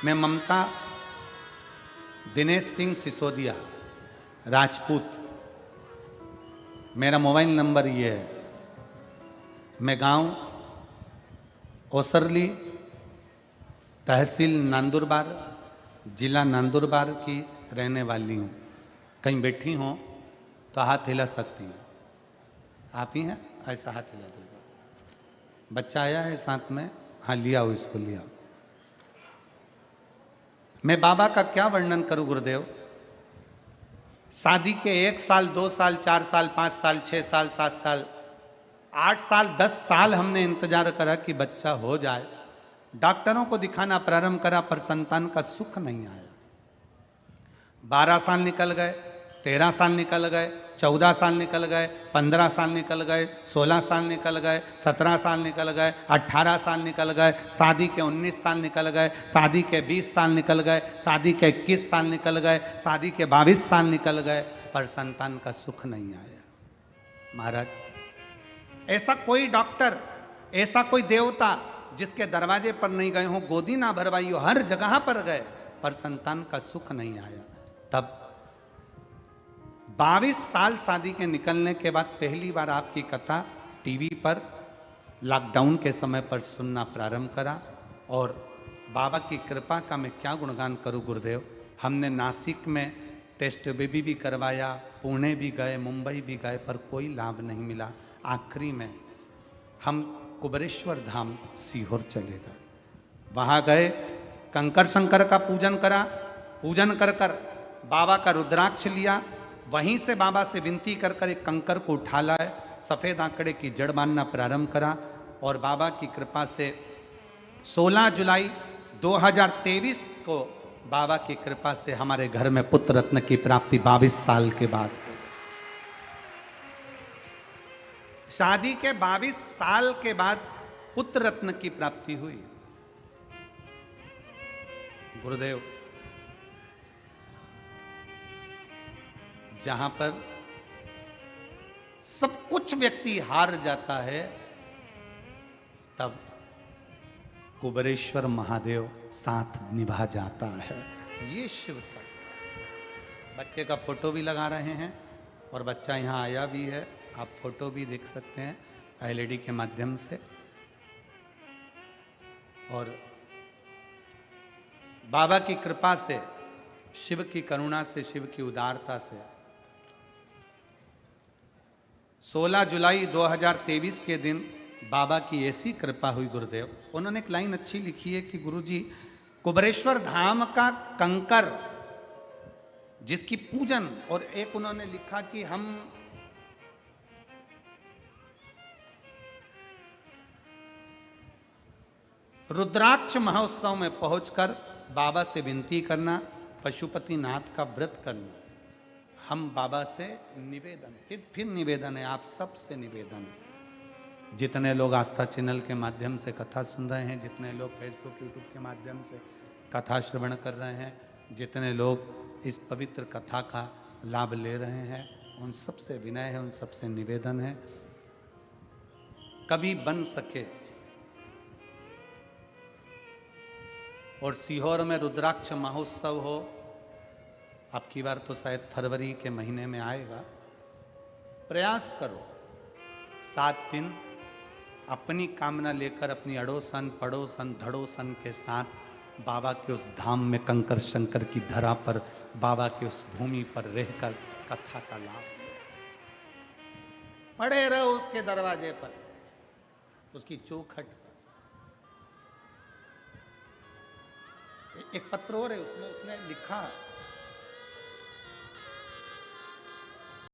मैं ममता दिनेश सिंह सिसोदिया राजपूत, मेरा mobile number ये है। मैं गांव ओसरली, तहसील नंदुरबार, जिला नंदुरबार की रहने वाली हूँ। कहीं बैठी हो तो हाथ हिला सकती हैं। आप ही हैं? ऐसा हाथ हिला दो। बच्चा आया है साथ में? हाँ, लिया हो, इसको लिया। मैं बाबा का क्या वर्णन करूं गुरुदेव। शादी के 1 साल, 2 साल, 4 साल, 5 साल, 6 साल, 7 साल, 8 साल, 10 साल हमने इंतजार करा कि बच्चा हो जाए। डॉक्टरों को दिखाना प्रारंभ करा पर संतान का सुख नहीं आया। 12 साल निकल गए, 13 साल निकल गए, 14 साल निकल गए, 15 साल निकल गए, 16 साल निकल गए, 17 साल निकल गए, 18 साल निकल गए, शादी के 19 साल निकल गए, शादी के 20 साल निकल गए, शादी के 21 साल निकल गए, शादी के 22 साल निकल गए, पर संतान का सुख नहीं आया। महाराज, ऐसा कोई डॉक्टर, ऐसा कोई देवता जिसके दरवाजे पर नहीं गए हो, गोदी ना भरवाई हो, हर जगह पर गए पर संतान का सुख नहीं आया। तब 22 साल शादी के निकलने के बाद पहली बार आपकी कथा टीवी पर लॉकडाउन के समय पर सुनना प्रारंभ करा। और बाबा की कृपा का मैं क्या गुणगान करूं गुरुदेव। हमने नासिक में टेस्ट बेबी भी करवाया, पुणे भी गए, मुंबई भी गए, पर कोई लाभ नहीं मिला। आखिरी में हम कुबरेश्वर धाम सीहोर चले गए। वहाँ गए, कंकर शंकर का पूजन करा। पूजन कर कर बाबा का रुद्राक्ष लिया। वहीं से बाबा से विनती कर कर एक कंकर को उठा लाए, सफ़ेद आंकड़े की जड़ बांधना प्रारंभ करा। और बाबा की कृपा से 16 जुलाई 2023 को बाबा की कृपा से हमारे घर में पुत्र रत्न की प्राप्ति 22 साल के बाद। शादी के 22 साल के बाद पुत्र रत्न की प्राप्ति हुई। गुरुदेव, जहां पर सब कुछ व्यक्ति हार जाता है, तब कुबरेश्वर महादेव साथ निभा जाता है। ये शिव का बच्चे का फोटो भी लगा रहे हैं और बच्चा यहाँ आया भी है। आप फोटो भी देख सकते हैं एलईडी के माध्यम से। और बाबा की कृपा से, शिव की करुणा से, शिव की उदारता से 16 जुलाई 2023 के दिन बाबा की ऐसी कृपा हुई गुरुदेव। उन्होंने एक लाइन अच्छी लिखी है कि गुरुजी, कुबरेश्वर धाम का कंकर जिसकी पूजन, और एक उन्होंने लिखा कि हम रुद्राक्ष महोत्सव में पहुंचकर बाबा से विनती करना, पशुपति नाथ का व्रत करना। हम बाबा से निवेदन, फिर निवेदन है, आप सब से निवेदन है। जितने लोग आस्था चैनल के माध्यम से कथा सुन रहे हैं, जितने लोग फेसबुक यूट्यूब के माध्यम से कथा श्रवण कर रहे हैं, जितने लोग इस पवित्र कथा का लाभ ले रहे हैं, उन सब से विनय है, उन सब से निवेदन है, कभी बन सके और सीहोर में रुद्राक्ष महोत्सव हो। अब की बार तो शायद फरवरी के महीने में आएगा। प्रयास करो 7 दिन अपनी कामना लेकर, अपनी अड़ोसन पड़ोसन धड़ोसन के साथ बाबा के उस धाम में, कंकर शंकर की धरा पर, बाबा के उस भूमि पर रहकर कथा का लाभ पड़े रहो उसके दरवाजे पर, उसकी चौखट पर। एक पत्र और है, उसमें उसने लिखा